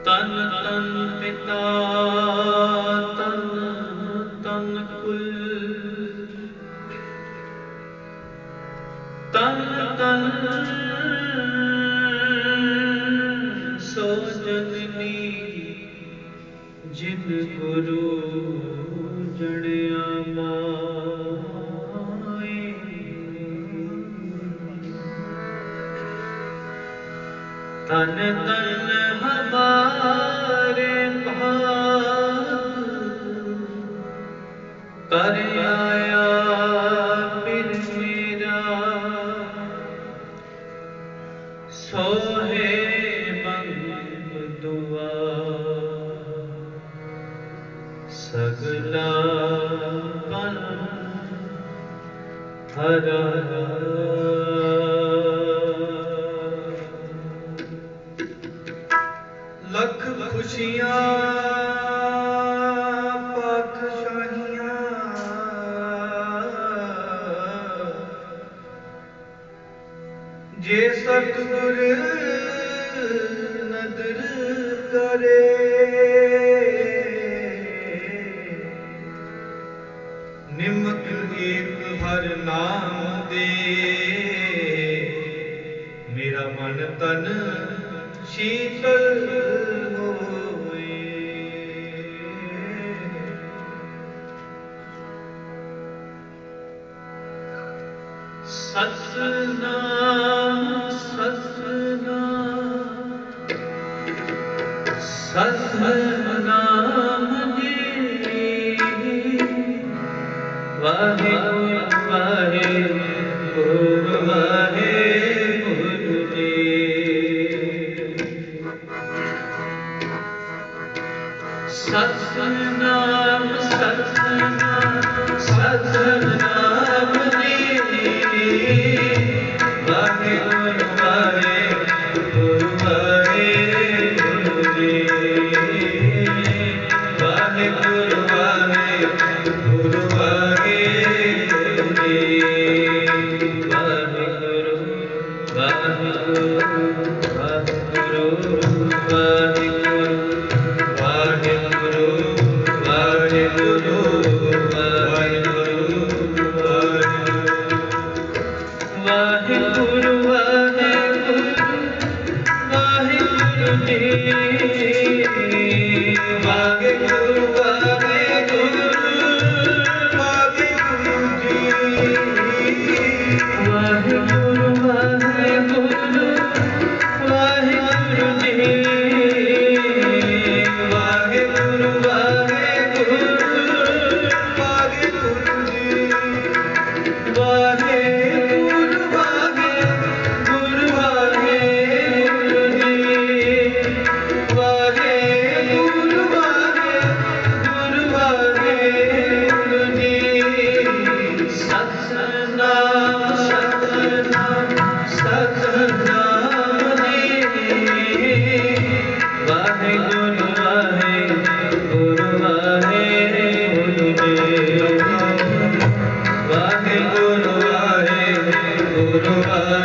तन तन पिता तन तन कुल तन तन सो जननी जिन गुरु जड़िया माए तन तन हमारे भाग कर आया फिर मेरा सोहे मंग दुआ सगला पन हरा लख खुशियां पातशाहियां जे सतगुर नदर करे निमक एक हर नाम दे मेरा मन तन शीतल होए सतनाम सतनाम सतनाम जी वाहिगुरु वाहिगुरु वाहिगुरु जी सतनाम सतनाम सतनाम जी वाहिगुरु वाहिगुरु वाहिगुरु जी वाहिगुरु वाहिगुरु वाहिगुरु जी वाहिगुरु वाहिगुरु वाहिगुरु वाहिगुरु वाहिगुरु वाहिगुरु वाहिगुरु जी वाहिगुरु वाहिगुरु वाहिगुरु जी वाहिगुरु वाहिगुरु वाहिगुरु जी वाहिगुरु वाहिगुरु वाहिगुरु जी वाहिगुरु वाहिगुरु वाहिगुरु जी वाहिगुरु वाहिगुरु वाहिगुरु जी सतनाम सतनाम सतनाम जी वाहिगुरु वाहिगुरु वाहिगुरु जी वाहिगुरु वाहिगुरु वाहिगुरु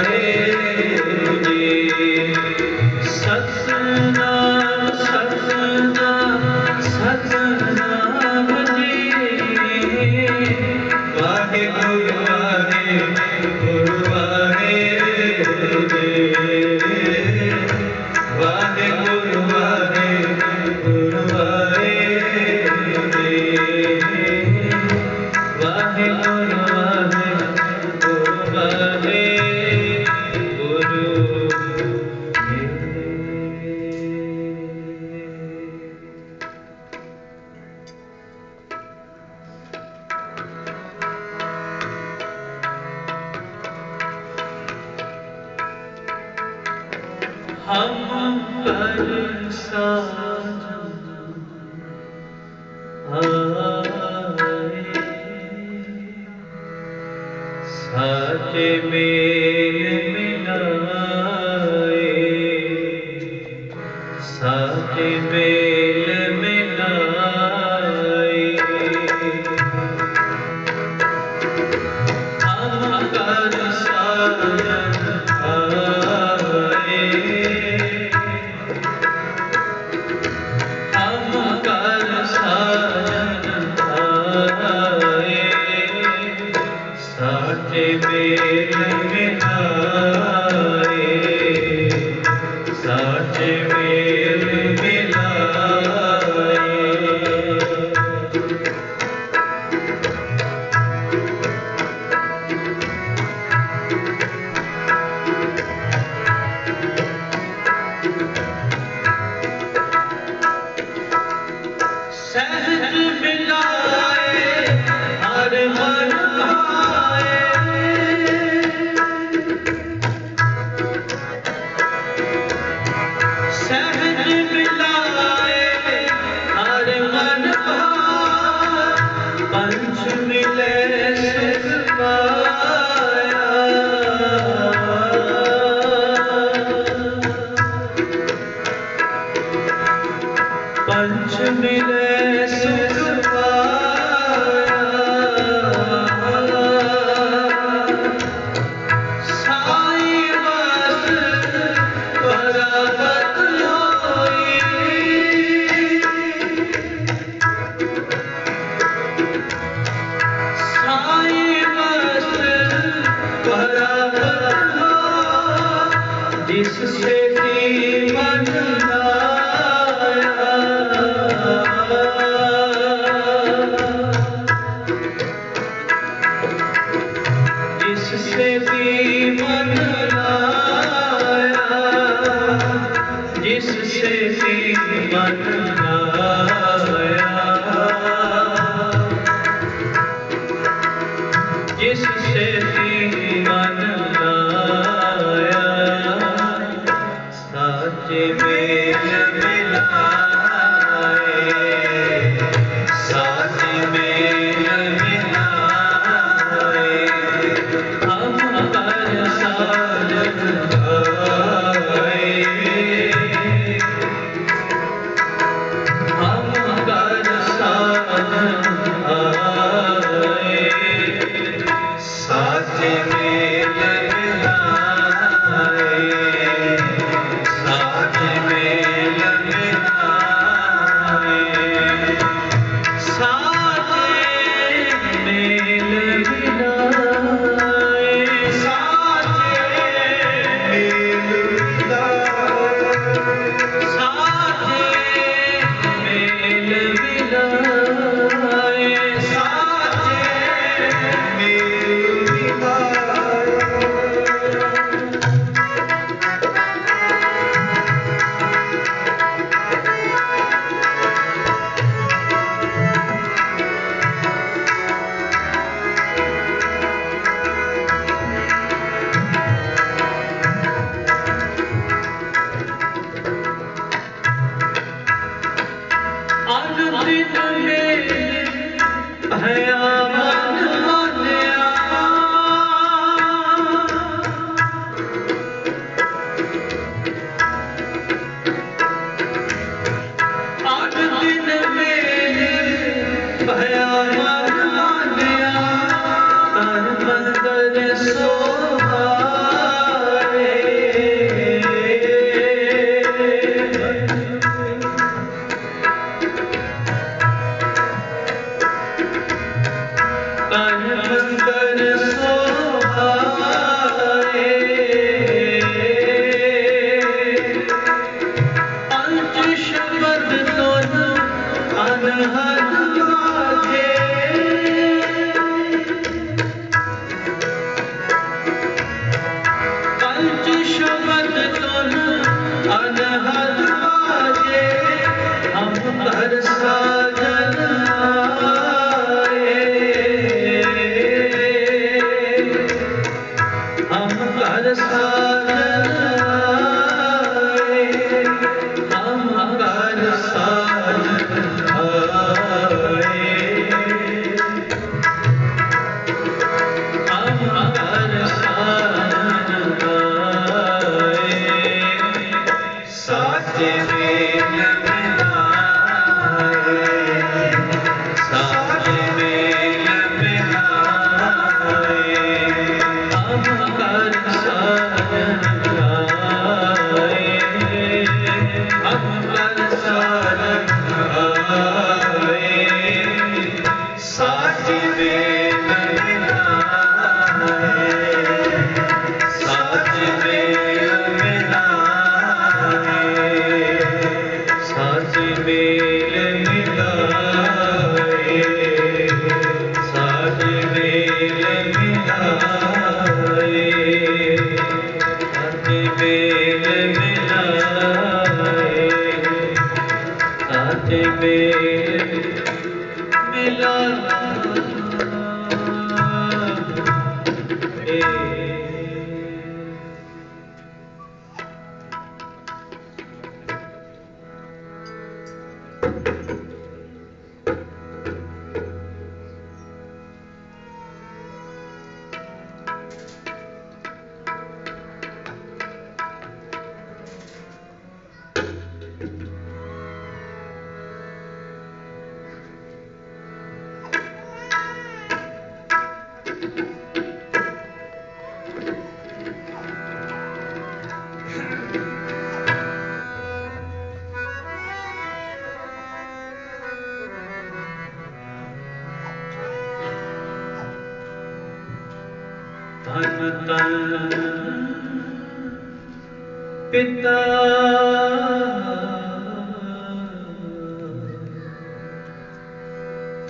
मेल मिला धन धन पिता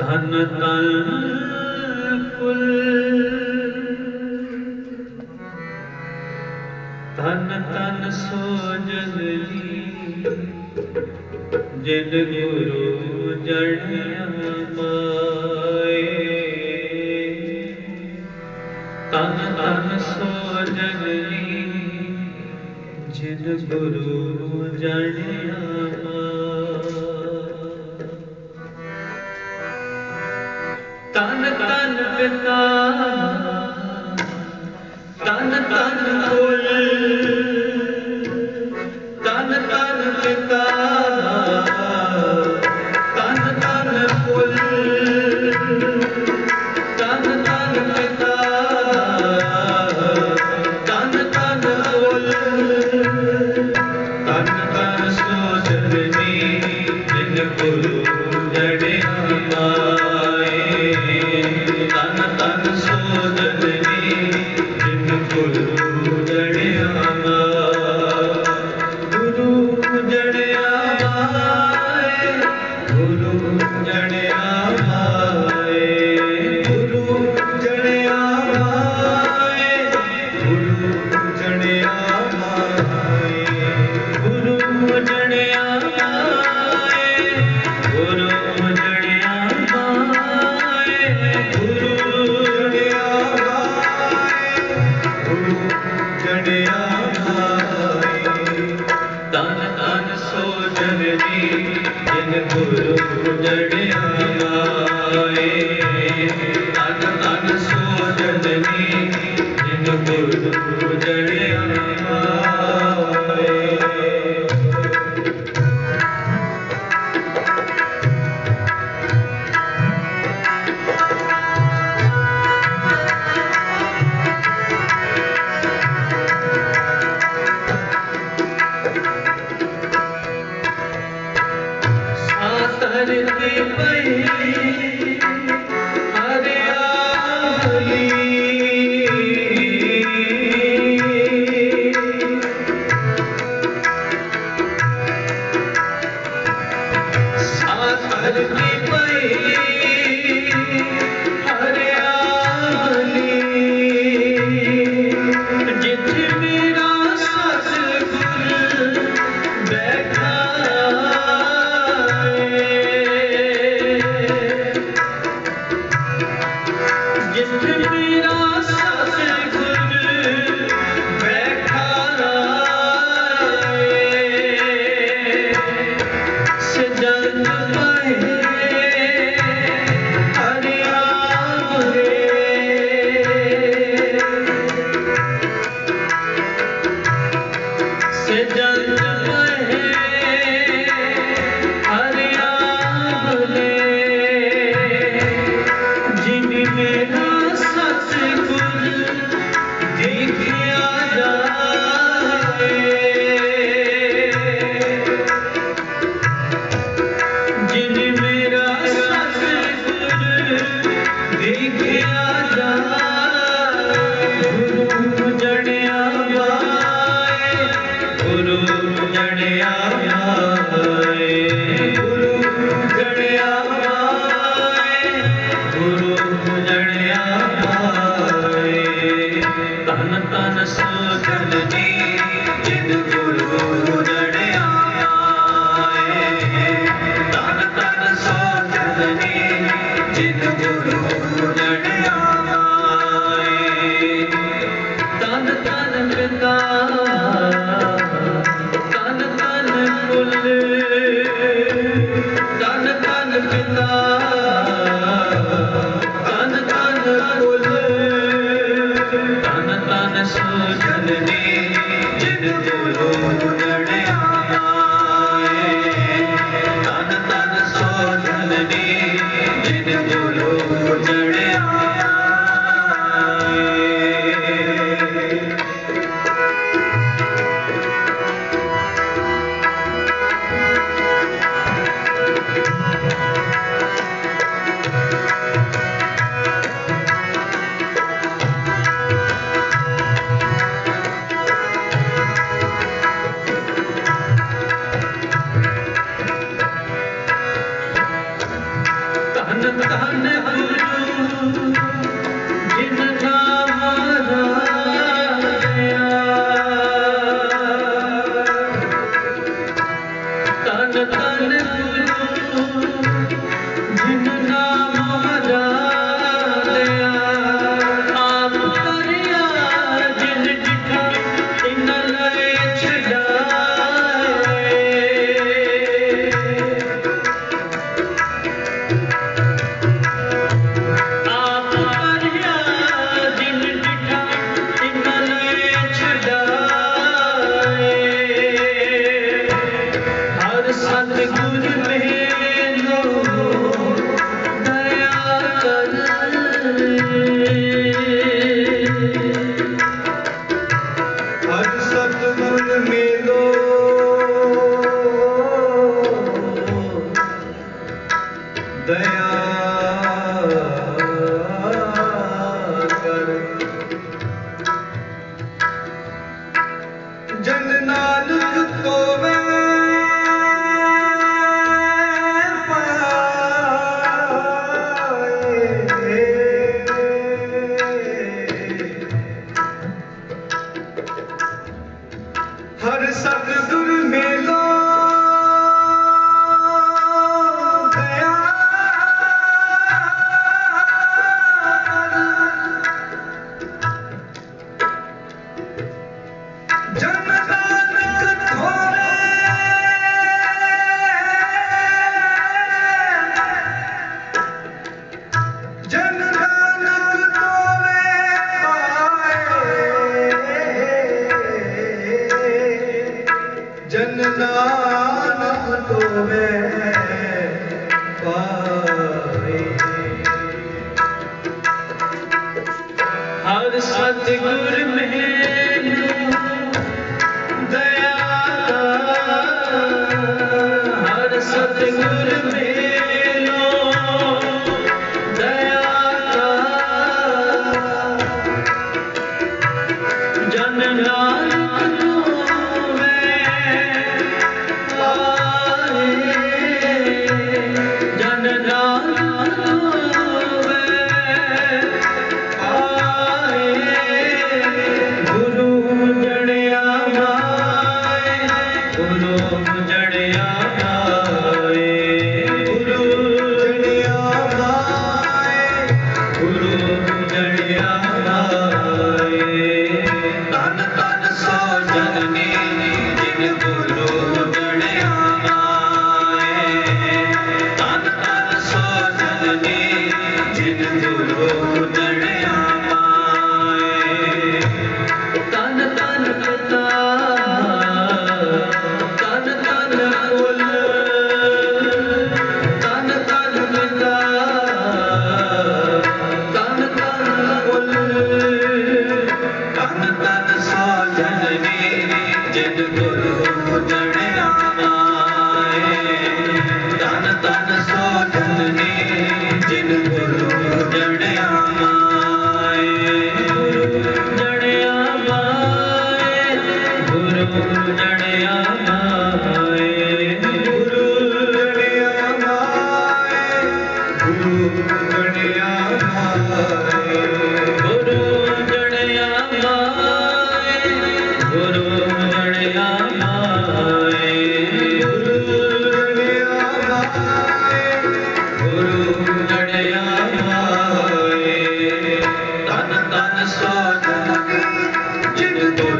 धन धन कुल धन धन सो जननी जिन गुरु जड़िया माए तन तन सो जननी जिन गुरु जड़िया तन तन पिता तन तन कुल तन तन पिता तन तन कुल तन तन पिता तन तन कुल तन तन सो जननी जिन गुरु जड़िया माए तन तन सो जननी जिन गुरु जड़िया गुरु जड़िया माए गुरु जड़िया माए गुरु जड़िया माए गुरु जड़िया माए गुरु जड़िया माए गुरु जड़िया माए गुरु जड़िया माए गुरु जड़िया माए तन तन सो जननी जिन गुरु जड़िया माए तन तन सो जननी जिन गुरु जड़िया माए सातरती पई हरियाली सातरती पई हरियाली जिथे मेरा सतगुर बैठा जिथे मेरा सतगुर बैठा सजन पाए हरियाम रे सजन पाए हरियाम रे जिन मेरा सतगुर देखिया जाए जिन मेरा सतगुर देखिया जाए गुरु जड़िया माए गुरु जड़िया माए गुरु जड़िया माए गुरु जड़िया माए तन तन सो जननी जिन गुरु जड़िया माए तन सो जननी जिन गुरु जड़िया माए तन तन सो जननी जिन गुरु जड़िया जन नानक को हर सतगुर मेलो दया जन नानक थोरे जन नानक तोरे पाए जन नानक तोरे पाए हर सतगुर में सतगुर मेलो दया जन नानक जन नानक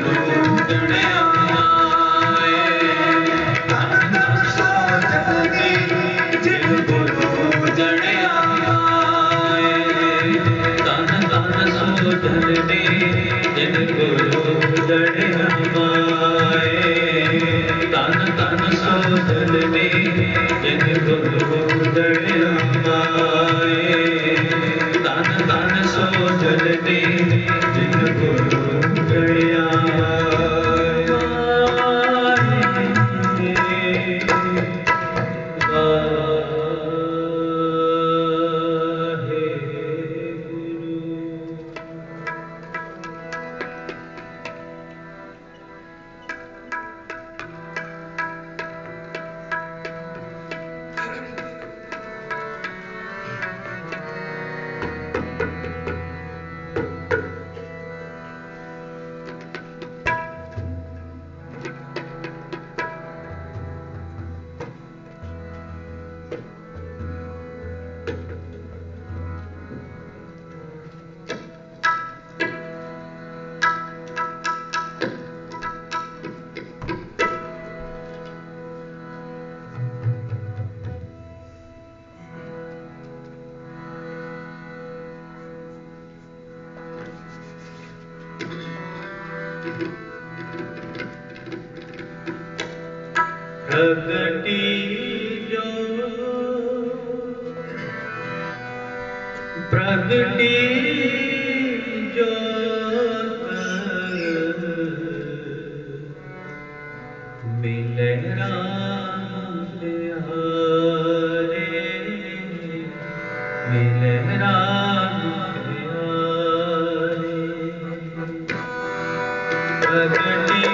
गुरु जड़िया माए गुरु जड़िया धन धन सो धन ने जिन गुरु जलने जिन गुरु जड़िया माए तन तन सो जलने जिन गुरु जड़िया प्रगटी जो मिले राम प्यारे मिले राम प्यारे प्रगटी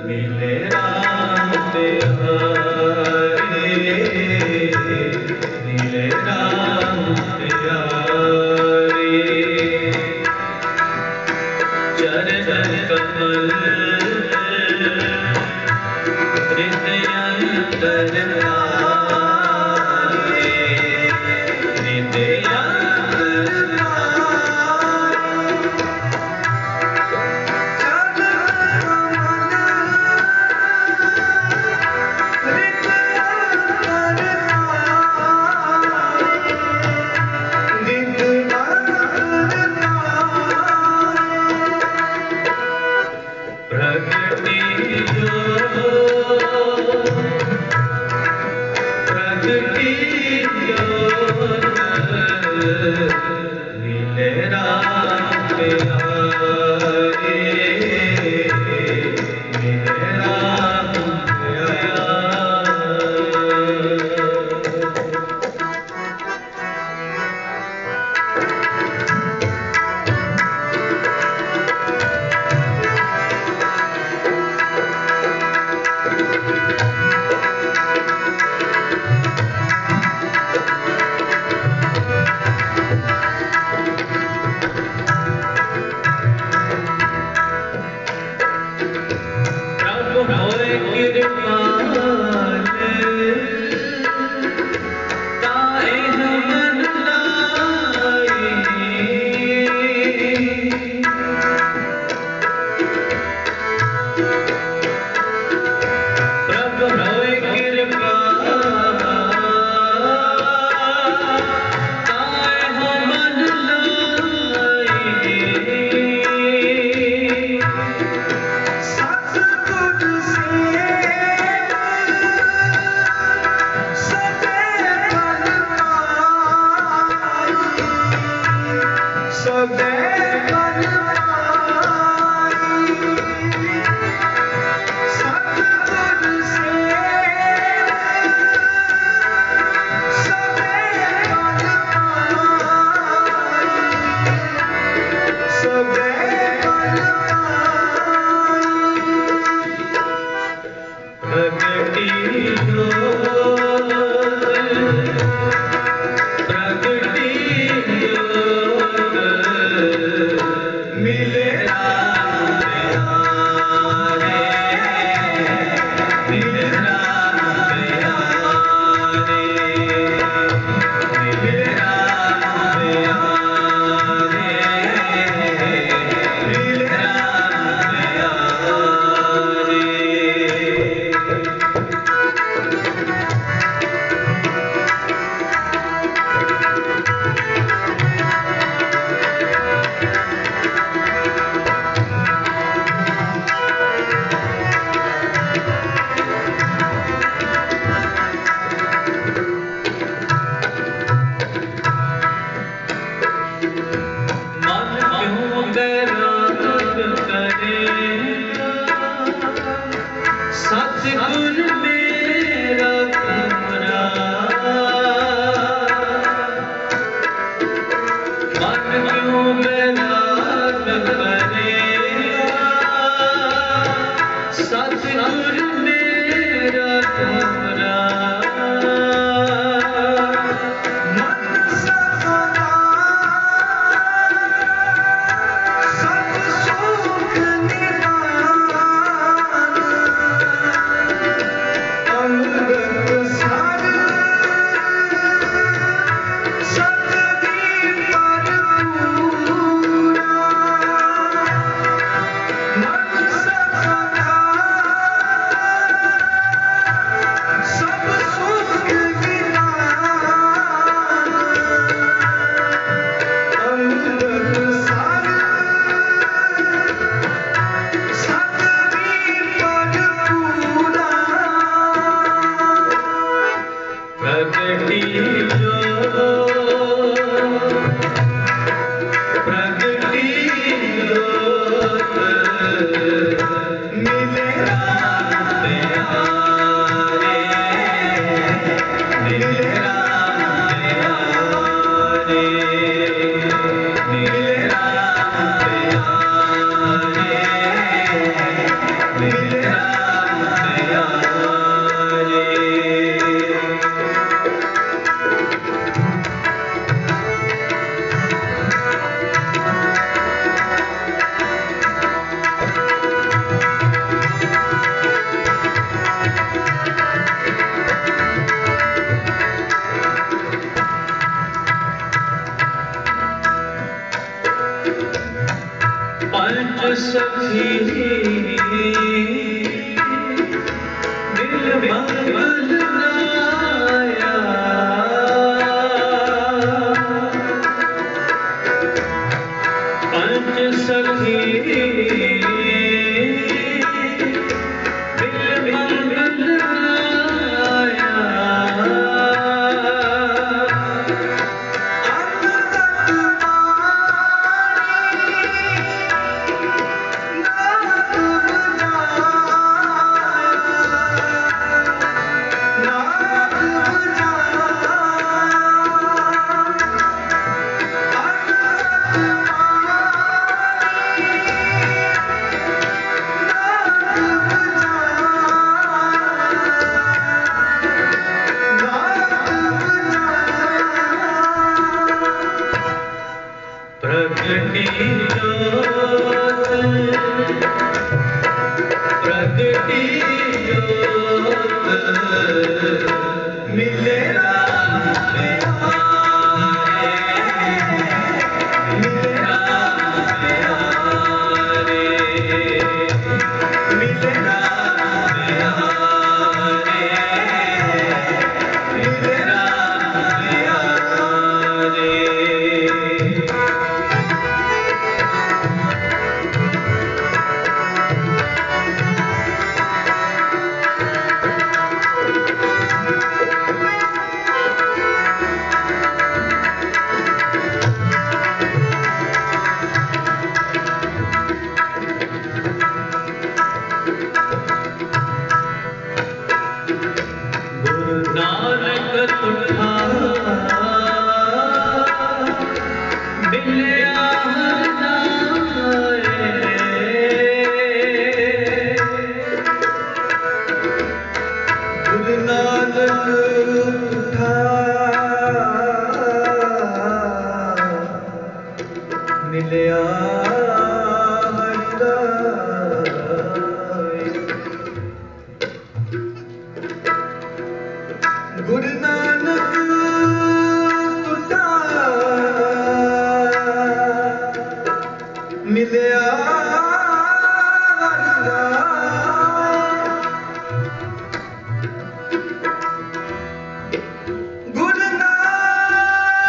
मिले राम प्यारे मिले राम प्यारे चरण कमल हृदय अंतर नानक तुठा मिलिया हर नाए। गुरु नानक तुठा मिलिया गुरु नानक तुठा मिलिया गुरु नानक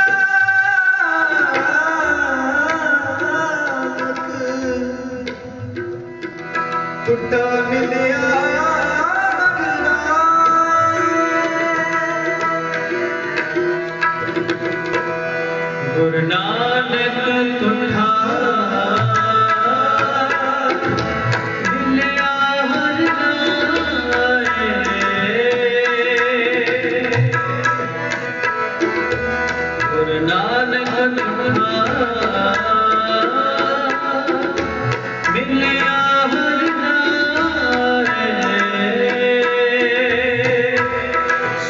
तुठा मिलिया गुरु नानक तुठा मिलिया हर नाए। गुरु नानक तुठा मिलिया हर नाए।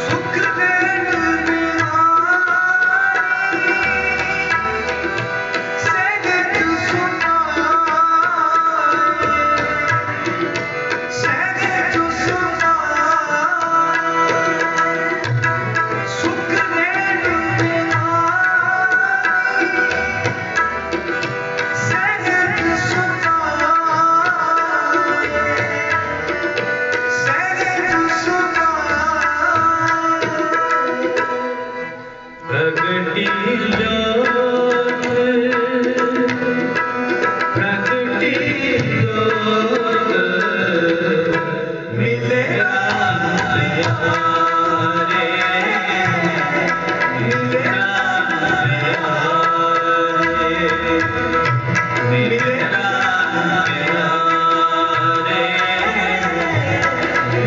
सुख देन प्रगति जोत प्रगति जोत मिले प्यारे मिले प्यारे मिले प्यारे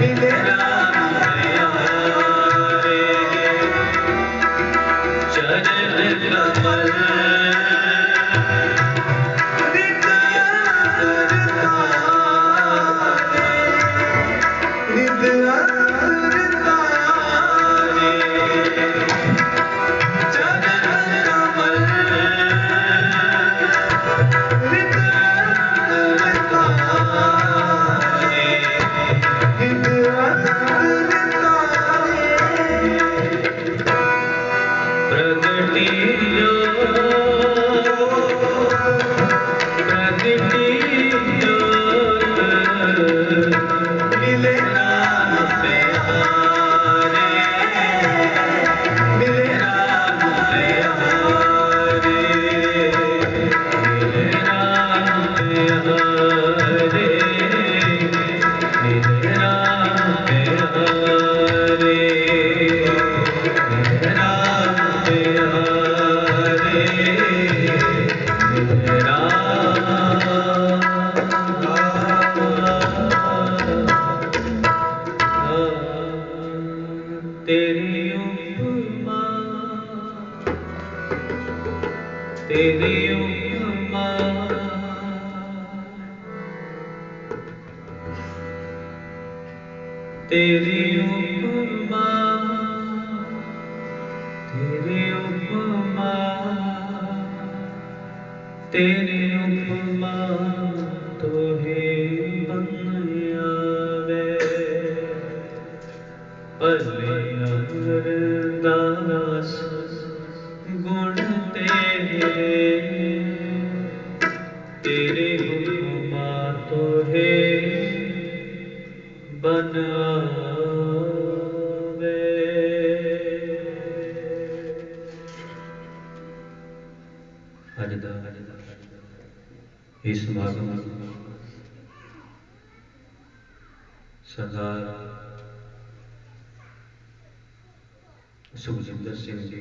मिले चरण कमल नित अंतरतारे चरण कमल नित अंतरतारे नित प्रगति जोत मिले राम प्यारे मिले राम प्यारे मिले राम प्यारे मिले राम प्यारे मिले राम प्यारे मिले तेरी उपमा तेरी उपमा तेरी उपमा तेरी उपमा तेरी उपमा तो है बन आवे भले अमरदास गुण तेरे तेरे उपमा तो है बन आवे। अज दा इस समागम सरदार सुखजिंदर सिंह जी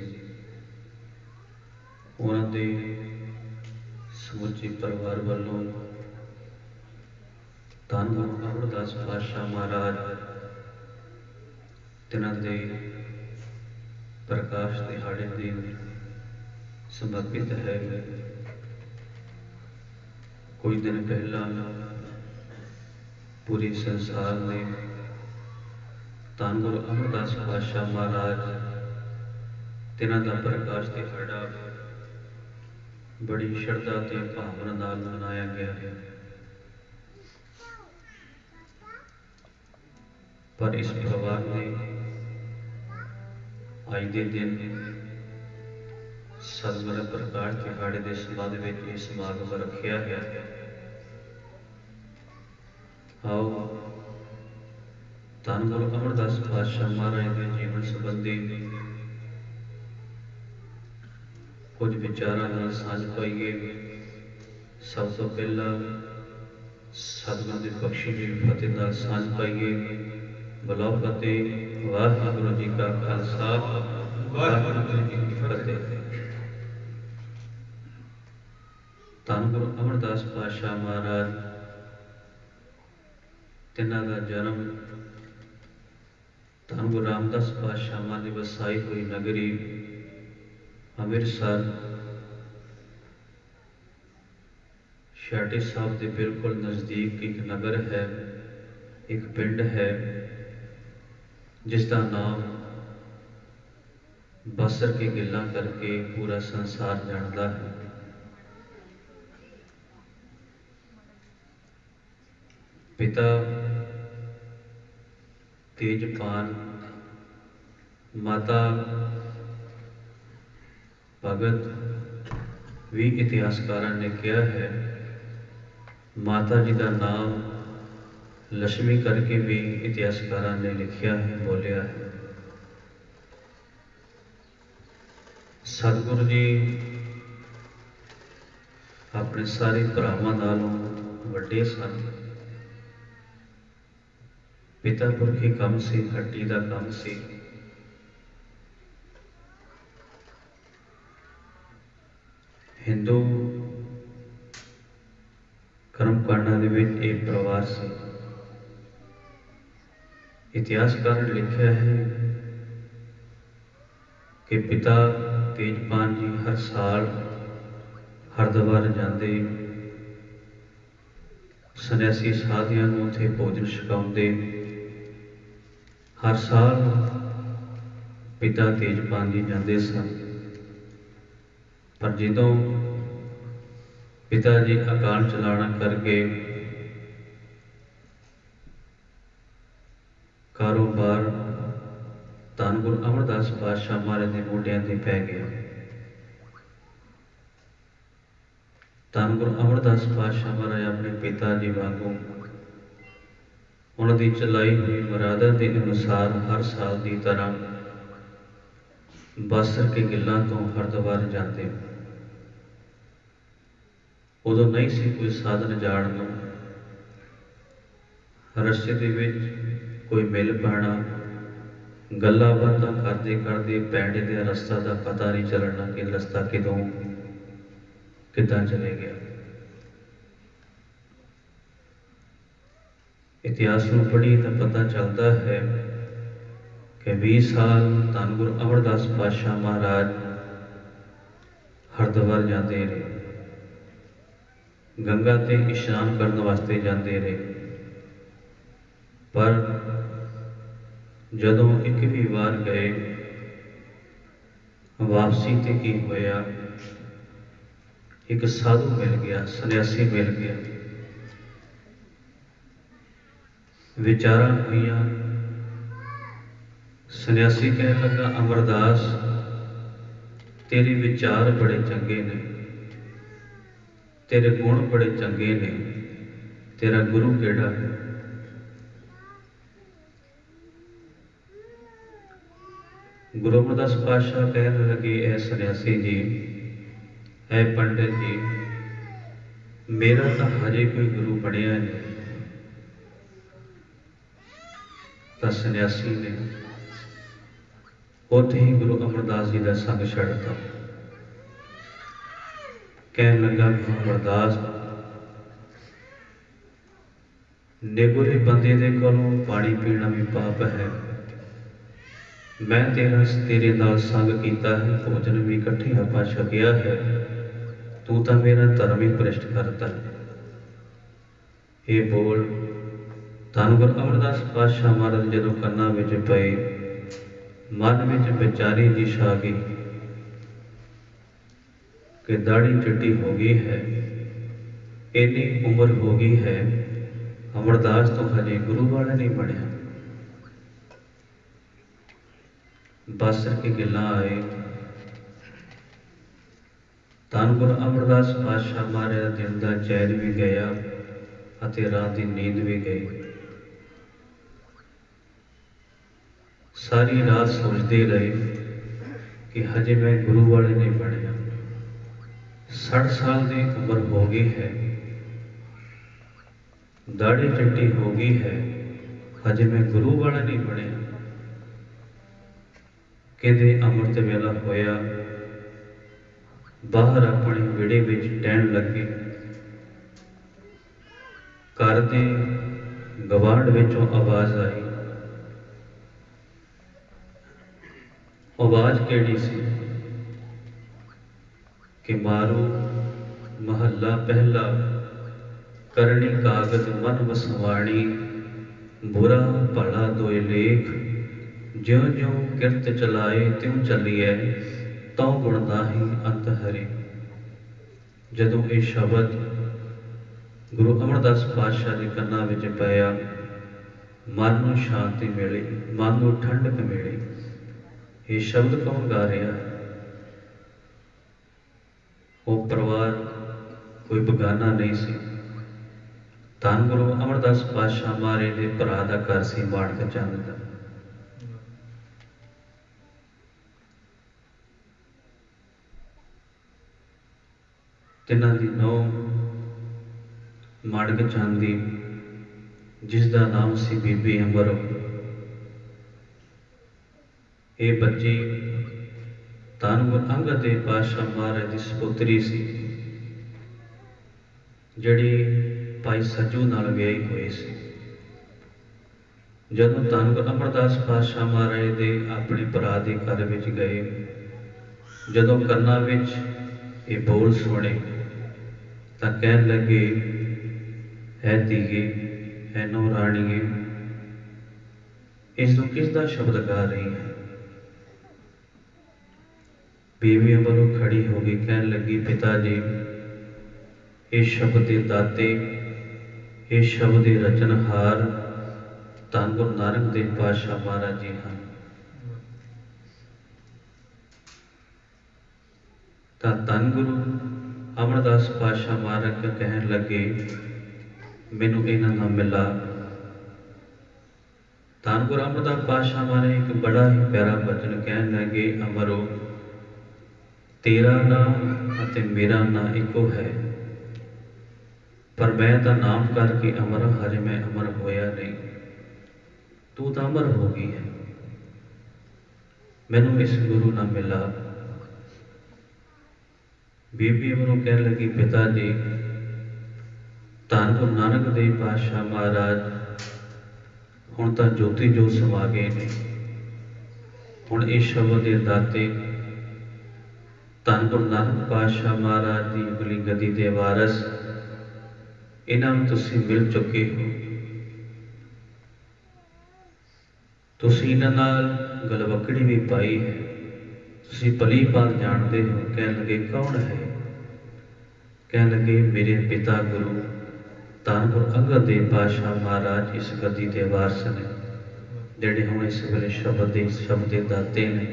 उन्होंने समुचे परिवार वालों धन गुरु अमरदास पातशाह महाराज तिन्हां दे प्रकाश दिहाड़े दे समर्पित है। कुछ दिन पहला पूरे संसार ने धन गुरु अमरदास पातशाह महाराज तिन्हां दा प्रकाश दिहाड़ा बड़ी श्रद्धा ते भावना नाल मनाया गया है। पर इस परिवार ने अज के दिन सतगुर प्रकाश दिहाड़े के संबंध में यह समागम रखा है। आओ धन गुरु अमरदास पातशाह महाराज के जीवन संबंधी कुछ विचारां नाल सांझ पाइए। सब तो पहला सतगुर की बख्शी हुई फतेह नाल सांझ पाइए। बुलाओ फतेह। वाहिगुरू जी का खालसा, वाहिगुरू जी की फतेह। धन गुरु अमरदास पातशाह महाराज तिन्हां दा जन्म धन गुरु रामदास पातशाह महाराज की वसाई हुई नगरी अमृतसर छाटी साहब के बिल्कुल नज़दीक एक नगर है, एक पिंड है जिसका नाम बसर के गिला करके पूरा संसार जानता है। पिता तेजपान, माता भगत भी इतिहासकारों ने कहा है। माता जी का नाम लक्ष्मी करके भी इतिहासकारों ने लिखा है, बोलिया है। सतगुरु जी अपने सारे भरावां नालों वड्डे सन। पिता पुरखी कम सी, हड्डी का कम सी। हिंदू कर्मकांडा दे विच एक परिवार से इतिहासकार ने लिखा है कि पिता तेजपान जी हर साल हरिद्वार जाते, सन्यासी साधियां नूं उत्थे भोजन छकाउंदे। हर साल पिता तेजपान जी जाते सन। पर जदों पिता जी अकाल चलाना करके कारोबार धन गुरु अमरदास पातशाह महाराज के मोढियां ते पै गया। धन गुरु अमरदास पातशाह महाराज अपने पिता जी वांगू उन्होंने चलाई हुई मरादा के अनुसार हर साल की तरह बसर के गिलों तो हरिद्वार जाते। उदों नहीं सी कोई साधन जाण, रस्ते दे विच कोई मिल पैना, गल्लां बातां करते करते पैंडे दे रस्ता का पता नहीं चलना कि रस्ता किदों किदां चले गया। इतिहास में पढ़ी तो पता चलता है कि 20 साल धन गुरु अमरदास पातशाह महाराज हरिद्वार जाते रहे, गंगा ते इशनान करने वास्ते जाते रहे। पर जदों एक भी बार गए, वापसी ते की होया, एक साधु मिल गया, सन्यासी मिल गया। विचारां हुईयां। सन्यासी कह लगा, अमरदास तेरे विचार बड़े चंगे ने, तेरे गुण बड़े चंगे ने, तेरा गुरु केड़ा है? गुरु अमरदास पातशाह कहने लगे, ऐ सन्यासी जी, ऐ पंडित जी, मेरा तो हजे कोई गुरु बनिया नहीं। तो सन्यासी ने उत्थे ही गुरु अमरदास जी का संग छड्डता। कहने लगा, अमरदास निगुरे बंदे दे कोलों पानी पीना भी पाप है, मैं तेरे नाल संग कीता है, भोजन भी इकट्ठे आपां छकिया है, तू तां मेरा धर्म ही भ्रिष्ट करता है। ये बोल धन गुरु अमरदास पातशाह महाराज जदों कन्नां विच पए, मन विच विचारी जी छा गई कि दाढ़ी चिट्टी हो गई है, इन्नी उम्र हो गई है, अमरदास तो हजे गुरु वाला नहीं बनया। बासर के गिला आए, धन गुरु अमरदास पातशाह महाराज दिन का चैन भी गया अते रात की नींद भी गई। सारी रात सोचते रहे कि हजे मैं गुरु वाले नहीं बनया। 60 साल की उम्र हो गई है, दाढ़ी चिट्टी हो गई है, हजे मैं गुरु वाला नहीं बनया। कहते अमृत वेला होया, बाहर अपने विड़े विच टहन लगे। घर के गवांढ विचों आवाज़ आई। आवाज़ केड़ी सी कि मारो महला पहला, करनी कागज मन वसवाणी, बुरा भला दोए लेख, ज्यों ज्यों किरत चलाए त्यों चलिए, तौ गुण नाहि अंत हरे। जदों ये शब्द गुरु अमरदास पातशाह के कन्नां विच पाया, मन नूं शांति मिली, मन नूं ठंडक मिली। ये शब्द कौन गा रहा है? वो परिवार कोई बगाना नहीं सी। धन गुरु अमरदास पातशाह महाराज के भरा का घर सी माणक चंद का। तिन्हां दी नौ माणक चंद दी, जिसका नाम सी बीबी अमर। ये बच्ची धन गुरु अंगद देव पातशाह महाराज की सपुत्री सी, जिहड़ी भाई सज्जू नाल विआही हुई सी। जदों धन गुरु अमरदास पातशाह महाराज दे अपने भरा के घर विच गए, जदों कन्नां विच ये बोल सुने तां कहन लगे, है धीए, है नौ राणीए, इस तूं किसदा शब्द गा रही है? बीवी अमरों खड़ी हो गई, कहन लगी, पिताजी ये शब्द के दाते, ये शब्द के रचनहार धन गुरु नानक देव पातशाह महाराज जी हैं। धन गुरु अमरदास पातशाह महाराज कहन लगे, मैनू इन्हां नाल मिला। धन गुरु अमरदास पातशाह महाराज एक बड़ा ही प्यारा वचन कहन लगे, अमरो तेरा नाम अते मेरा नाम इको है, पर मैं तो नाम करके अमर, हजे मैं अमर होया नहीं, तू तो अमर हो गई है। मैनू इस गुरु ना मिला। बीबी अमरों कह लगी, पिताजी धन गुरु नानक देव पातशाह महाराज हुण तां ज्योति जो समा गए ने। हुण इस शब्द के दाते धन गुरु नानक पातशाह महाराज की अगली गद्दी के वारस, इन्हां नूं तुसीं मिल चुके हो। तुसीं इन्हां नाल गलवकड़ी भी पाई है, तुसीं भली भांत जानते हो। कह लगे, कौन है? कह लगे, मेरे पिता गुरु धन गुरु अंगद देव पातशाह महाराज इस गद्दी के वारस ने, जिहड़े हुण इस वेले शब्द के दाते ने।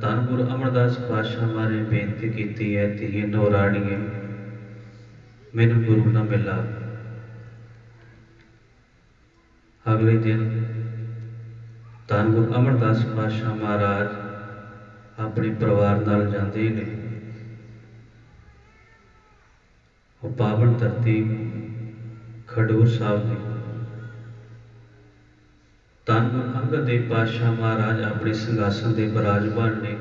धन गुरु अमरदास पातशाह महाराज बेनती की है, धीए नौ राणीए, मैनू गुरु ना मिला। अगले दिन धन गुरु अमरदास पातशाह महाराज अपने परिवार नाल जाते ने। वो पावन धरती खडूर साहब की। धन गुरु अंगद देव पातशाह महाराज अपने संघासन के विराजमान ने,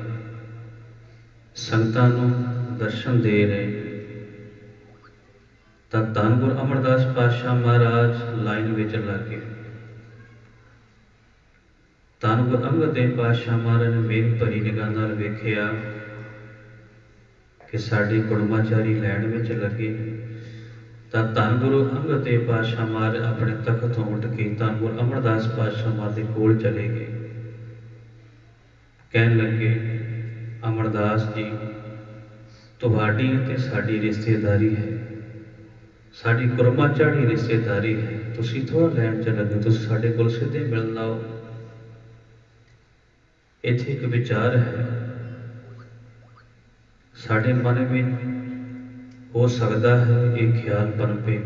संगतां नूं दर्शन दे रहे। धन गुरु अमरदास पातशाह महाराज लाइन विच लग गए। ਧੰਨ ਗੁਰੂ ਅੰਗਦ ਦੇਵ ਪਾਤਸ਼ਾਹ ਮਹਾਰਾਜ ਨੇ ਮੇਰੀ ਭਰੀ ਨਿਗਾਹ ਨਾਲ ਵੇਖਿਆ ਕਿ ਸਾਡੀ ਕੁੜਮਾਚਾਰੀ ਲੈਣ ਵਿੱਚ ਲੱਗੇ ਤਾਂ ਧੰਨ ਗੁਰੂ ਅੰਗਦ ਦੇਵ ਪਾਤਸ਼ਾਹ ਮਹਾਰਾਜ ਆਪਣੇ ਤਖਤ ਤੋਂ ਉੱਠ ਕੇ ਧੰਨ ਗੁਰੂ ਅਮਰਦਾਸ ਪਾਤਸ਼ਾਹ ਮਹਾਰਾਜ ਦੇ ਕੋਲ ਚਲੇ ਗਏ। ਕਹਿਣ ਲੱਗੇ, ਅਮਰਦਾਸ ਜੀ, ਤੁਹਾਡੀ ਅਤੇ ਸਾਡੀ ਰਿਸ਼ਤੇਦਾਰੀ ਹੈ, ਸਾਡੀ ਕੁੜਮਾਚਾਰੀ ਰਿਸ਼ਤੇਦਾਰੀ ਹੈ, ਤੁਸੀਂ ਥੋੜ੍ਹਾ ਲੈਣ ਚ ਲੱਗੇ, ਤੁਸੀਂ ਸਾਡੇ ਕੋਲ ਸਿੱਧੇ ਮਿਲਣ ਆਓ। ਇੱਥੇ ਇੱਕ ਵਿਚਾਰ ਹੈ, ਸਾਡੇ ਮਨ ਵਿੱਚ ਹੋ ਸਕਦਾ ਹੈ ਇਹ ਖਿਆਲ ਪਨਪੇ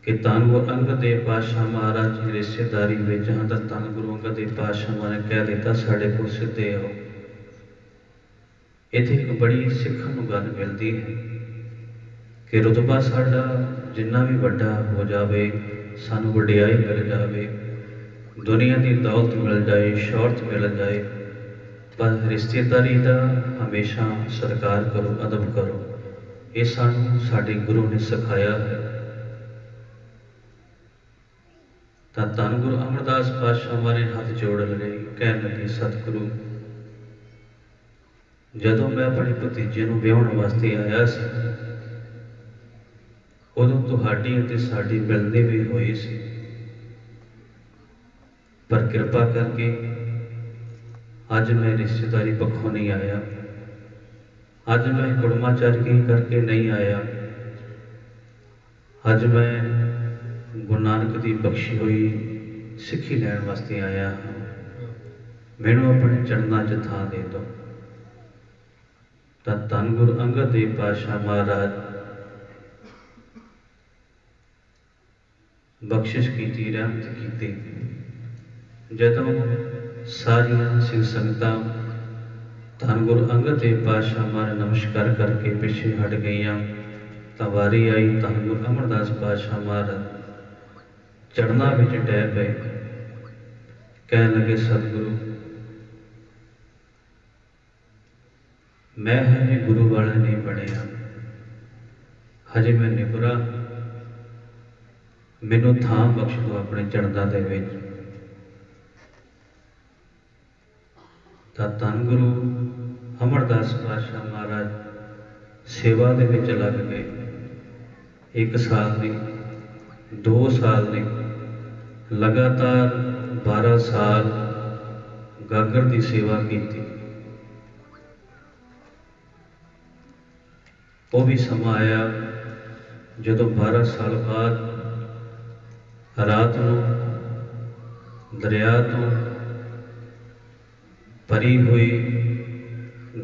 ਕਿ ਧੰਨ ਗੁਰੂ ਅੰਗਦ ਦੇਵ ਪਾਤਸ਼ਾਹ ਮਹਾਰਾਜ ਦੀ ਰਿਸ਼ਤੇਦਾਰੀ ਵਿੱਚ ਹਾਂ ਤਾਂ ਧੰਨ ਗੁਰੂ ਅੰਗਦ ਦੇਵ ਪਾਤਸ਼ਾਹ ਮਹਾਰਾਜ ਨੇ ਕਹਿ ਦਿੱਤਾ ਸਾਡੇ ਕੋਲ ਸਿੱਧੇ ਆਓ। ਇੱਥੇ ਇੱਕ ਬੜੀ ਸਿੱਖਣ ਨੂੰ ਗੱਲ ਮਿਲਦੀ ਹੈ ਕਿ ਰੁਤਬਾ ਸਾਡਾ ਜਿੰਨਾ ਵੀ ਵੱਡਾ ਹੋ ਜਾਵੇ, ਸਾਨੂੰ ਵਡਿਆਈ ਮਿਲ ਜਾਵੇ, ਦੁਨੀਆ ਦੀ ਦੌਲਤ ਮਿਲ ਜਾਏ, ਸ਼ੌਹਰਤ ਮਿਲ ਜਾਏ, ਪਰ ਰਿਸ਼ਤੇਦਾਰੀ ਦਾ ਹਮੇਸ਼ਾ ਸਤਿਕਾਰ ਕਰੋ, ਅਦਬ ਕਰੋ। ਇਹ ਸਾਨੂੰ ਸਾਡੇ ਗੁਰੂ ਨੇ ਸਿਖਾਇਆ ਹੈ। ਤਾਂ ਧੰਨ ਗੁਰੂ ਅਮਰਦਾਸ ਪਾਤਸ਼ਾਹ ਮਹਾਰਾਜ ਹੱਥ ਜੋੜ ਲਏ, ਕਹਿਣ ਲੱਗੇ, ਸਤਿਗੁਰੂ, ਜਦੋਂ ਮੈਂ ਆਪਣੇ ਭਤੀਜੇ ਨੂੰ ਵਿਆਹੁਣ ਵਾਸਤੇ ਆਇਆ ਸੀ ਉਦੋਂ ਤੁਹਾਡੀ ਅਤੇ ਸਾਡੀ ਮਿਲਣੀ ਵੀ ਹੋਈ ਸੀ, ਪਰ ਕਿਰਪਾ ਕਰਕੇ ਅੱਜ ਮੈਂ ਰਿਸ਼ਤੇਦਾਰੀ ਪੱਖੋਂ ਨਹੀਂ ਆਇਆ, ਅੱਜ ਮੈਂ ਕੁੜਮਾਚਾਰੀ ਕਰਕੇ ਨਹੀਂ ਆਇਆ, ਅੱਜ ਮੈਂ ਗੁਰੂ ਨਾਨਕ ਦੀ ਬਖਸ਼ੀ ਹੋਈ ਸਿੱਖੀ ਲੈਣ ਵਾਸਤੇ ਆਇਆ ਹਾਂ। ਮੈਨੂੰ ਆਪਣੇ ਚਰਨਾਂ 'ਚ ਥਾਂ ਦੇ ਦਿਓ। ਤਾਂ ਧੰਨ ਗੁਰੂ ਅੰਗਦ ਦੇਵ ਪਾਤਸ਼ਾਹ ਮਹਾਰਾਜ ਬਖਸ਼ਿਸ਼ ਕੀਤੀ, ਰਹਿਮਤ ਕੀਤੀ। ਜਦੋਂ ਸਾਰੀਆਂ ਸਿੰਘ ਸੰਗਤਾਂ ਧੰਨ ਗੁਰੂ ਅੰਗਦ ਦੇਵ ਪਾਤਸ਼ਾਹ ਮਹਾਰਾਜ ਨਮਸਕਾਰ ਕਰਕੇ ਪਿੱਛੇ ਹਟ ਗਈਆਂ ਤਾਂ ਵਾਰੀ ਆਈ ਧੰਨ ਗੁਰੂ ਅਮਰਦਾਸ ਪਾਤਸ਼ਾਹ ਮਹਾਰਾਜ ਚਰਨਾਂ ਵਿੱਚ ਡਹਿ ਪਏ। ਕਹਿਣ ਲੱਗੇ, ਸਤਿਗੁਰੂ, ਮੈਂ ਹਜੇ ਗੁਰੂ ਵਾਲਾ ਨਹੀਂ ਬਣਿਆ, ਹਜੇ ਮੈਂ ਨਿਬਰਾ, ਮੈਨੂੰ ਥਾਂ ਬਖਸ਼ ਦਿਓ ਆਪਣੇ ਚਰਨਾਂ ਦੇ ਵਿੱਚ। ਤਾਂ ਧੰਨ ਗੁਰੂ ਅਮਰਦਾਸ ਪਾਤਸ਼ਾਹ ਮਹਾਰਾਜ ਸੇਵਾ ਦੇ ਵਿੱਚ ਲੱਗ ਗਏ। 1 ਸਾਲ ਦੀ, 2 ਸਾਲ ਦੀ, ਲਗਾਤਾਰ 12 ਸਾਲ ਗਾਗਰ ਦੀ ਸੇਵਾ ਕੀਤੀ। ਉਹ ਵੀ ਸਮਾਂ ਆਇਆ ਜਦੋਂ 12 ਸਾਲ ਬਾਅਦ ਰਾਤ ਨੂੰ ਦਰਿਆ ਤੋਂ ਭਰੀ ਹੋਈ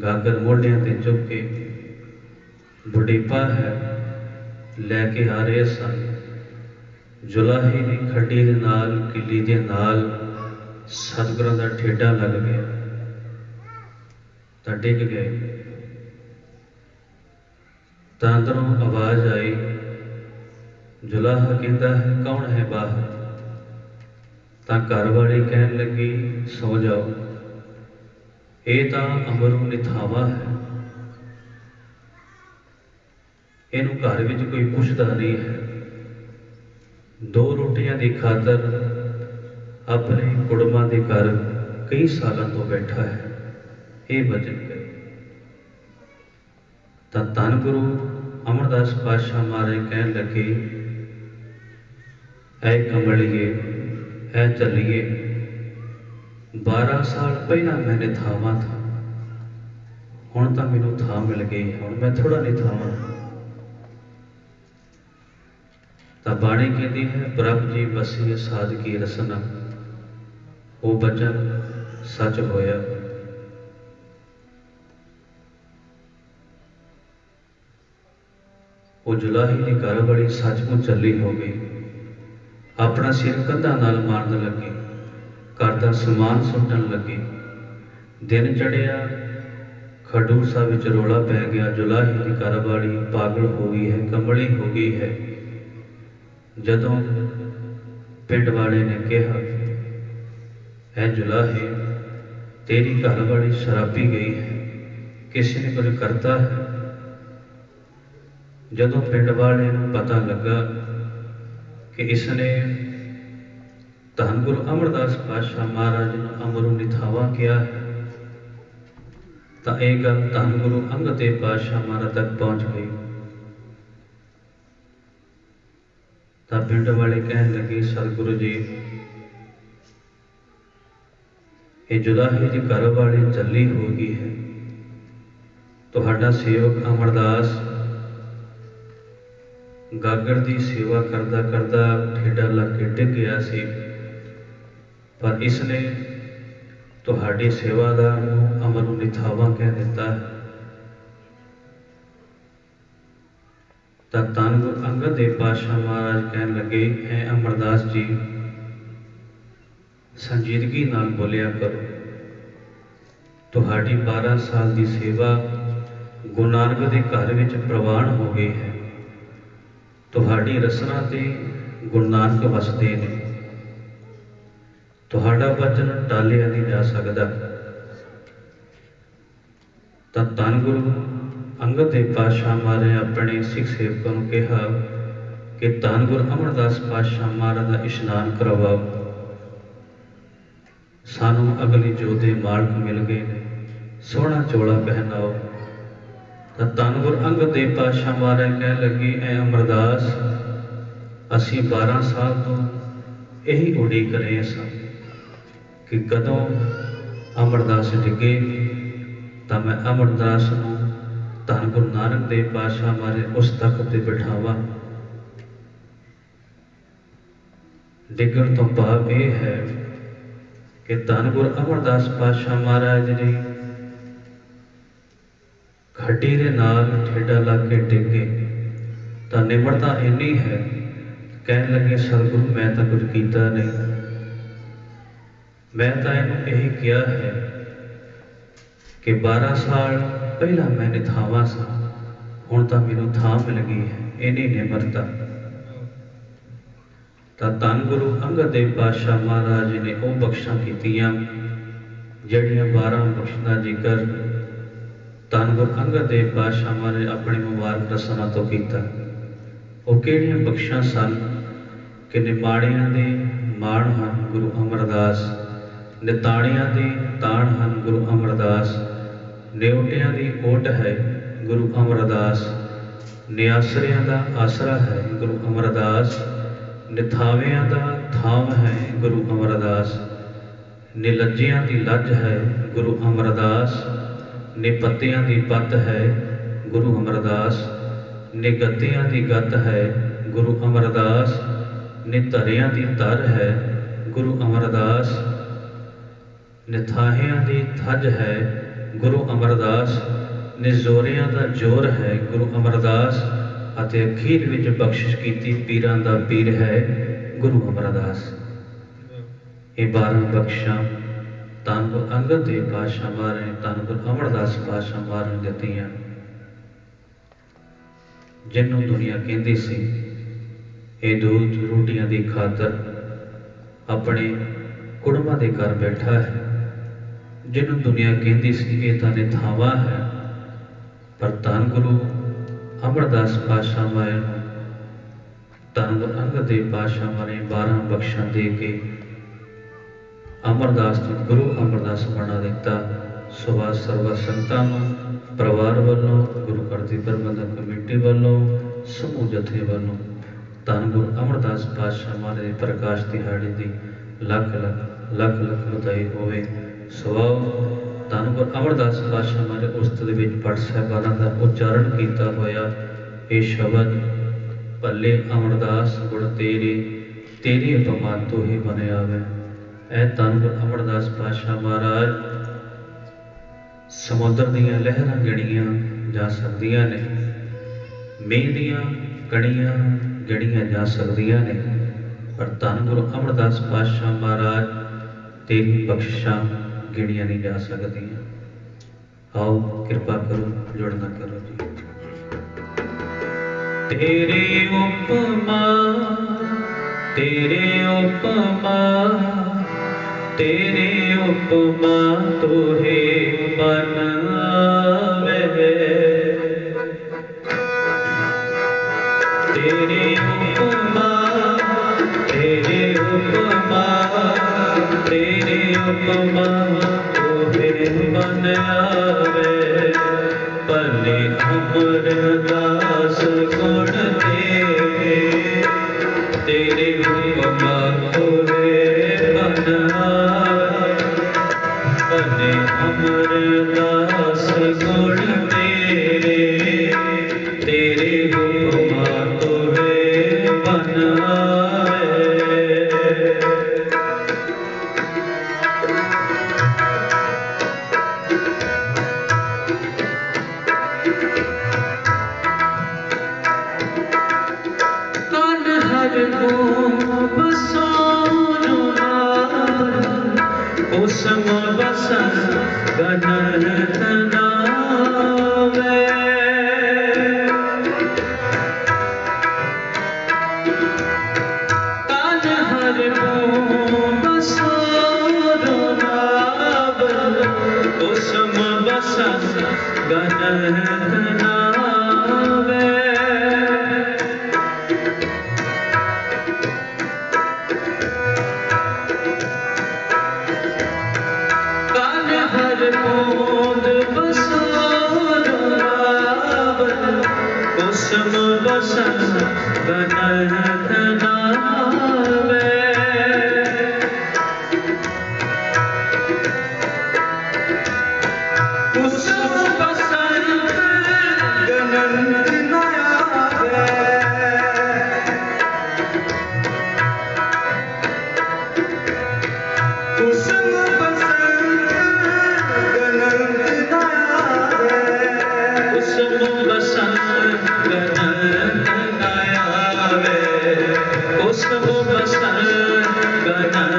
ਗਾਗਰ ਮੋਢਿਆਂ ਤੇ ਚੁੱਕ ਕੇ ਬੁਢੇਪਾ ਹੈ ਲੈ ਕੇ ਆ ਰਹੇ ਸਨ। ਜੁਲਾਹੀ ਦੀ ਖੱਡੀ ਦੇ ਨਾਲ, ਕਿੱਲੀ ਦੇ ਨਾਲ ਸਤਿਗੁਰਾਂ ਦਾ ਠੇਡਾ ਲੱਗ ਗਿਆ ਤਾਂ ਡਿੱਗ ਗਏ। ਤਾਂ ਅੰਦਰੋਂ ਆਵਾਜ਼ ਆਈ, ਜੁਲਾਹਾ ਕਹਿੰਦਾ ਹੈ, ਕੌਣ ਹੈ ਬਾਹਰ? ਤਾਂ ਘਰ ਵਾਲੀ ਕਹਿਣ ਲੱਗੀ, ਸੌ ਜਾਓ, ਇਹ ਤਾਂ ਅਮਰੋਂ ਨਿਥਾਵਾ ਹੈ, ਇਹਨੂੰ ਘਰ ਵਿੱਚ ਕੋਈ ਪੁੱਛਦਾ ਨਹੀਂ ਹੈ। 2 ਰੋਟੀਆਂ ਦੀ ਖਾਤਰ ਆਪਣੇ ਕੁੜਮਾਂ ਦੇ ਘਰ ਕਈ ਸਾਲਾਂ ਤੋਂ ਬੈਠਾ ਹੈ, ਇਹ ਵਚਨ ਗਏ। ਤਾਂ ਧੰਨ ਗੁਰੂ ਅਮਰਦਾਸ ਪਾਤਸ਼ਾਹ ਮਹਾਰਾਜ ਕਹਿਣ ਲੱਗੇ, ਐ ਕਮਲੀਏ, ਐ ਚੱਲੀਏ, 12 ਸਾਲ ਪਹਿਲਾਂ ਮੈਂ ਨਿਥਾਵਾਂ ਥਾ, ਹੁਣ ਤਾਂ ਮੈਨੂੰ ਥਾਂ ਮਿਲ ਗਈ, ਹੁਣ ਮੈਂ ਥੋੜਾ ਨਿਥਾਵਾਂ। ਤਾਂ ਬਾਣੀ ਕਹਿੰਦੀ ਹੈ, ਪ੍ਰਭ ਜੀ ਬਸੀ ਸਾਧਕੀ ਰਸਨਾ, ਉਹ ਬਚਨ ਸੱਚ ਹੋਇਆ। ਉਹ ਜੁਲਾਹੀ ਦੀ ਘਰ ਵਾਲੀ ਸੱਚਮੁੱਚ ਚੱਲੀ ਹੋ ਗਈ। ਆਪਣਾ ਸਿਰ ਕੰਧਾਂ ਨਾਲ ਮਾਰਨ ਲੱਗੀ, ਘਰ ਦਾ ਸਮਾਨ ਸੁੱਟਣ ਲੱਗੀ। ਦਿਨ ਚੜ੍ਹਿਆ, ਖਡੂਰ ਸਾਹਿਬ ਵਿੱਚ ਰੌਲਾ ਪੈ ਗਿਆ, ਜੁਲਾਹੀ ਦੀ ਘਰ ਵਾਲੀ ਪਾਗਲ ਹੋ ਗਈ ਹੈ, ਕੰਬਲੀ ਹੋ ਗਈ ਹੈ। ਜਦੋਂ ਪਿੰਡ ਵਾਲੇ ਨੇ ਕਿਹਾ, ਐ ਜੁਲਾਹੇ, ਤੇਰੀ ਘਰ ਵਾਲੀ ਸ਼ਰਾਬੀ ਗਈ ਹੈ, ਕਿਸੇ ਨੇ ਕੁਝ ਕਰਤਾ ਹੈ? ਜਦੋਂ ਪਿੰਡ ਵਾਲੇ ਨੂੰ ਪਤਾ ਲੱਗਾ ਕਿ ਇਸਨੇ धन गुरु अमरदास पातशाह महाराज ने अमरू निथावा किया है, तो यह गल धन गुरु अंगद देव पातशाह महाराज तक पहुँच गई। तो पिंड वाले कहन लगे, सतगुरु जी ये जुलाहे की घर वाली चली हो गई है, तुहाडा सेवक अमरदास गागर की सेवा करता करता ठेडा लग के डिग गया सी, पर इसने तुहाडी सेवादार नूं अमरू निथावा कह दिता है। तो धन गुरु अंगद देव पातशाह महाराज कहन लगे, है अमरदास जी संजीदगी नाल बोलिया करो, तुहाडी 12 साल की सेवा गुरु नानक के घर विच प्रवान हो गई है, तुहाडी रसना ते गुरु नानक वसदे ने, तुहाडा वचन टालिया नहीं जा सकता। तो धन गुरु अंगद देव पातशाह महाराज अपने सिख सेवकों को कहा कि धन गुरु अमरदास पातशाह महाराज का इशनान करवाओ, सानू अगली जोधे मालक मिल गए, सोहना चोला पहनाओ। तो धन गुरु अंगद देव पातशाह महाराज कह लगे, ऐ अमरदास असी 12 साल तो यही उड़ीक रहे सन कि कदों अमरदास डिगे तो मैं अमरदास नूं धन गुरु नानक देव पातशाह महाराज उस तख्त ते बिठावा। डिगण तो भाव यह है कि धन गुरु अमरदास पातशाह महाराज ने खड्डी दे नाल ठेडा ला के डिगे, तो निमरता इन्नी है, कहने लगे सतगुरु मैं तो कुछ किया नहीं, मैं तो इन्हूं यही किया है कि 12 साल पहला मैं निथावा सा, हुण तां मैनूं थां मिल गई है, इन्नी निमरता। तो धन गुरु अंगद देव पातशाह महाराज ने वो बख्शां कीतियां जिहड़ियां 12 बख्शां दा जिक्र धन गुरु अंगद देव पातशाह महाराज अपनी मुबारक रसना तो कीता। वो किहड़ियां बख्शां सन कि निमाणियां दे माण हन गुरु अमरदास, निताणियां दी ताण हन गुरु अमरदास, नेवटियां दी ओट है गुरु अमरदास, निआसरियां दा आसरा है गुरु अमरदास, निथावियां दा थाम है गुरु अमरदास, निलज्जियां दी लज है गुरु अमरदास, निपत्तियां दी पत है गुरु अमरदास, निगतियां दी गत है गुरु अमरदास, निधरियां दी तर है गुरु अमरदास, निथाहियां दी थज है गुरु अमरदास, निजोरियां दा जोर है गुरु अमरदास, अते अखीर विच बख्शिश कीती पीरां दा पीर है गुरु अमरदास। ये 12 बख्शां धन गुरु अंगद देव पातशाह महाराज ने धन गुरु अमरदास पातशाह महाराज ने दित्तियां, जिन्हों दुनिया कहती सी ये दूध रोटियां की खातर अपने कुड़मां दे घर बैठा है, जिन्हों दुनिया कहती सी ये तां निथावा है, पर धन गुरु अमरदास पातशाह महाराज धन गुरु अंगद देव पातशाह महाराज ने 12 बख्शां दे के अमरदास तो गुरु अमरदास बना दिता। सुबह सर्व संतां नूं परिवार वालों गुरु घर की प्रबंधक कमेटी वालों समूह जथे वालों धन गुरु अमरदास पातशाह महाराज प्रकाश दिहाड़ी की लख लख लख लख बधाई होवे। सुभाओ धन गुरु अमरदास पातशाह महाराज उस्ताद विच पट साहिबाना का उच्चारण किया होया ये शब्द भले अमरदास गुण तेरे तेरी अपमान तो ही बने आवे। ऐ धन गुरु अमरदास पातशाह महाराज समुद्र दीयां लहरां गिणियां जा सकदियां ने, मींह दीयां कणियां गिणियां जा सकदियां ने, पर धन गुरु अमरदास पातशाह महाराज तेरी बख्शिशां गिणियां नहीं जा सकदियां। आओ कृपा करो जुड़ना करो जी। तेरे उपमा तेरे उपमा तेरे उपमा तोहे बनावे, तेरे उपमा उपमा तोहे बन आवे, भले अमरदास गुण तेरे उपमा तोहे बन आवे, भले अमरदास गुण तेरे उपमा तोहे बन उसम बसन गनन तनावे, कान हर बसोरो नावन, उसम बसन गनन तनावे, बूंद बसोरो नावन, कुसुम बसन गनन तनावे, कुसुम बसन गनन तनावे, कुसुम बसन कुसुम बसन गनन तनावे, कुसुम बसन गनन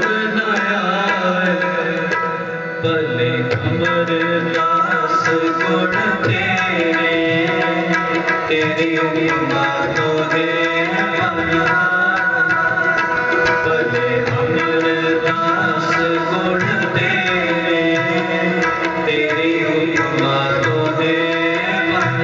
तनावे, भले अमरदास गुण तेरी उपमा तोहे बन आवे, भले अमरदास गुण तेरी उपमा तोहे बन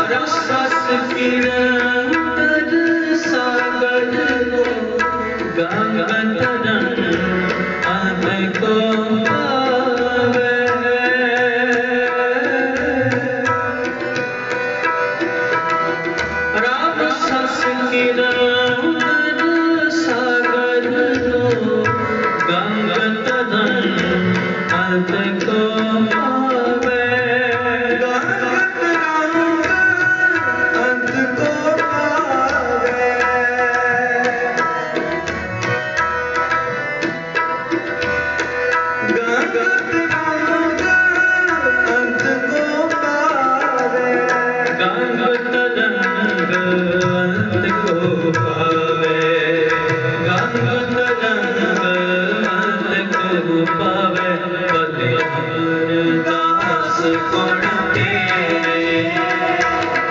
रस किरण सागर को गंगन तरंग अन को पावे, राम रस किरण सागर को गंगन तरंग अन को पावे,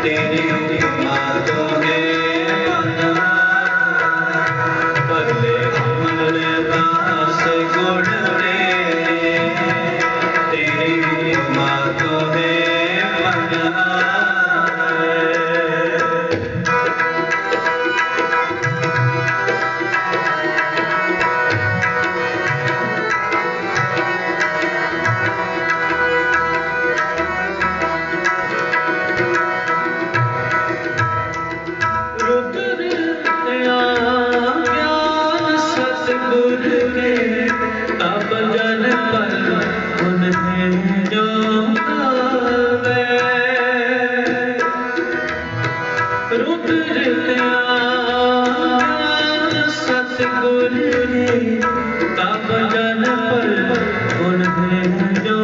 तेरी उपमा तोहे बन आवे, भले अमरदास गुण तेरी उपमा तोहे बन आवे। तब जन पर उन्हें जो आवे, रुद्र सतगुर तब जन पर उन्हें जो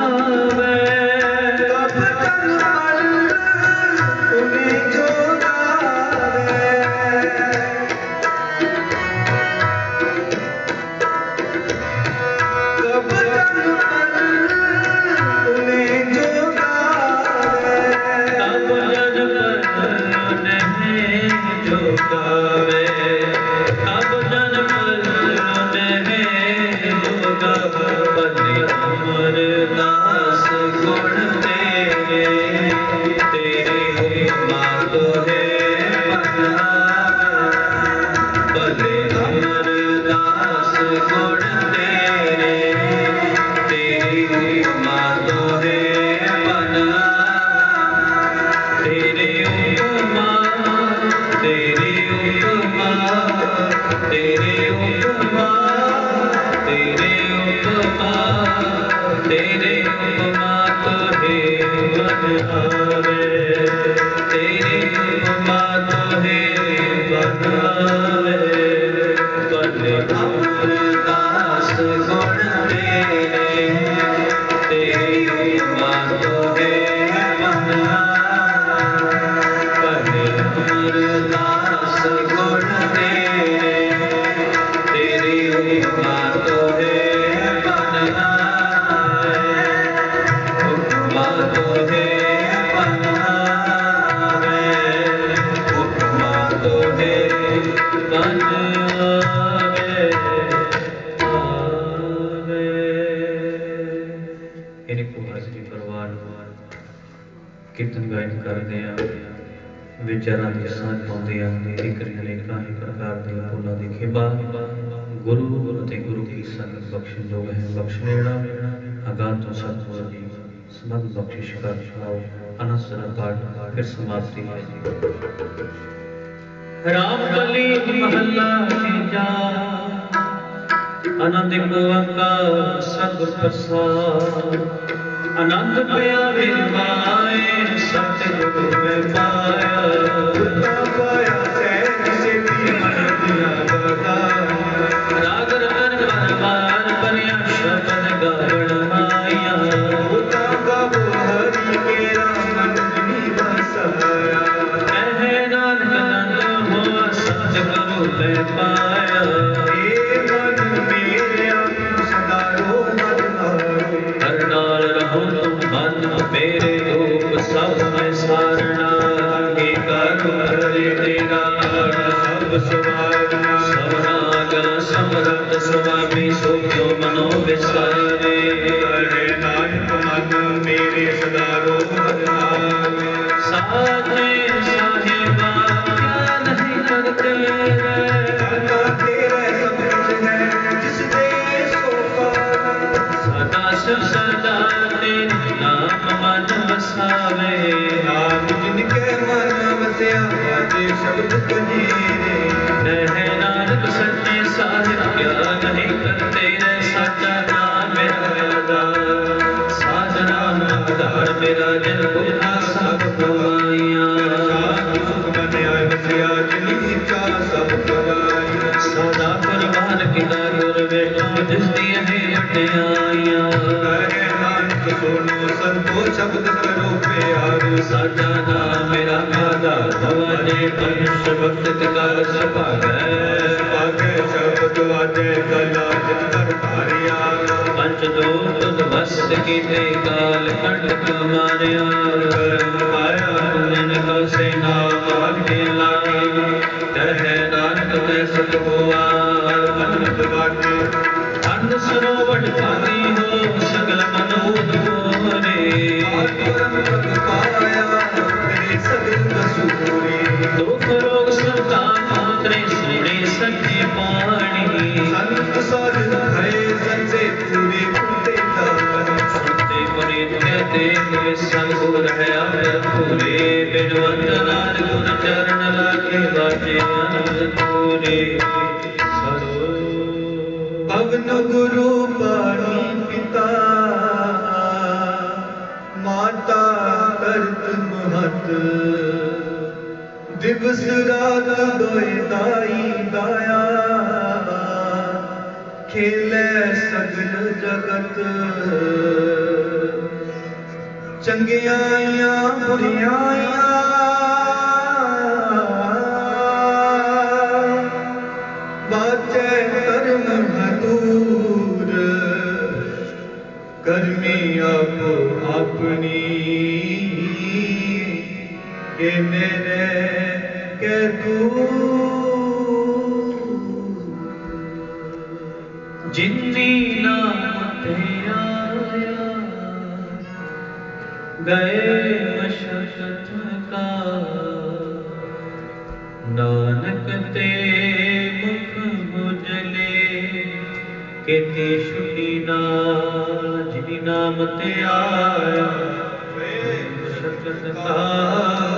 आवे, तब जन पर उन्हें जो आवे, तब जन पर उन्हें ਕਰਦੇ ਆ ਵਿਚਾਰਾਂ ਦੀ ਸਾਂਝ ਪਾਉਂਦੇ ਆ ਫਿਕਰ ਅਨੇਕਾਂ ਹੀ ਪ੍ਰਕਾਰ ਦੀਆਂ ਭੁੱਲਾਂ ਦੀ ਖਿਮਾ ਗੁਰੂ ਅਤੇ ਗੁਰੂ ਕੀ ਸੰਗਤ ਬਖਸ਼ਣ ਯੋਗ ਹੈ ਬਖਸ਼ਣੇੜਾ ਅਗਾਂਹ ਤੋਂ ਸਤਿਗੁਰੂ ਦੀ ਸਮਤ ਬਖਸ਼ਿਸ਼ ਕਰ ਆਓ ਅਨਸਰ ਪਾਠ ਫਿਰ ਸਮਾਪਤੀ ਹੈ ਜੀ। राम कली महला तीजा आनंद गोवा सतगुर प्रसाद आनंद पिया विरमाए सतगुरु में पाया पाया राग रतन परवार परिया शब्द गावण माया हरि मेरा मन बसाया पाया मन मेरा सदा रो हर नाल रहो तुम मन मेरे रूप सब में सारना के करो हरे तेरा सब सवारना सबनागा समरथ स्वामी सोचो मनो विसारे हरे नानक मन मेरे सदा रो साथे साहिबा क्या नहीं करते सदा तेरे नाम मन बसावे नाम जिनके मन बसिया बाजे शब्द कजीरे कहे नानक सच्चे साहिब क्या नहीं करते रे साचा नाम मेरा साधना आधार मेरा जन बुझा सब गवाइया सुख बनया बसिया जिनी चा सब गवाइया सदा कुर्बान किया गुर बेटा जिस दिए है अटियाइया सुनो सबको शब्द करो प्यार साचा नाम मेरा आधार भवाने मनुष्य भक्त कार सभागे शब्द वाजे कला जित कर धारिया पंचदूत वस्त की ते काल कंठ मारिया माया जिनका से नाम के लागे कहे नानक ते सत हुआ मन बाटे अन्न सरोवर भागी हो सगल मनोद दुख रोग संताप उतरे सोने सच्चे पानी संत साधु भय संसे पूरे कुंते सुनते पुनीत कहते हुए संग रहया पूरे बिनवंत नार गुण चरण लागे बाजे आनंद पूरे पवन गुरु पाणी पिता माता करत महत दिवस रात दोए दाई दाया खेले सगल जगत चंगियाइया बुरियाइया बाचे कर्म हदूर कर्मी आपो अपनी के मेरे के तू जिन्नी नाम ते आया गए मशक्कत का नानक ते मुख बुझले केते छुटी ना जिनी नाम ते आया मशक्कत का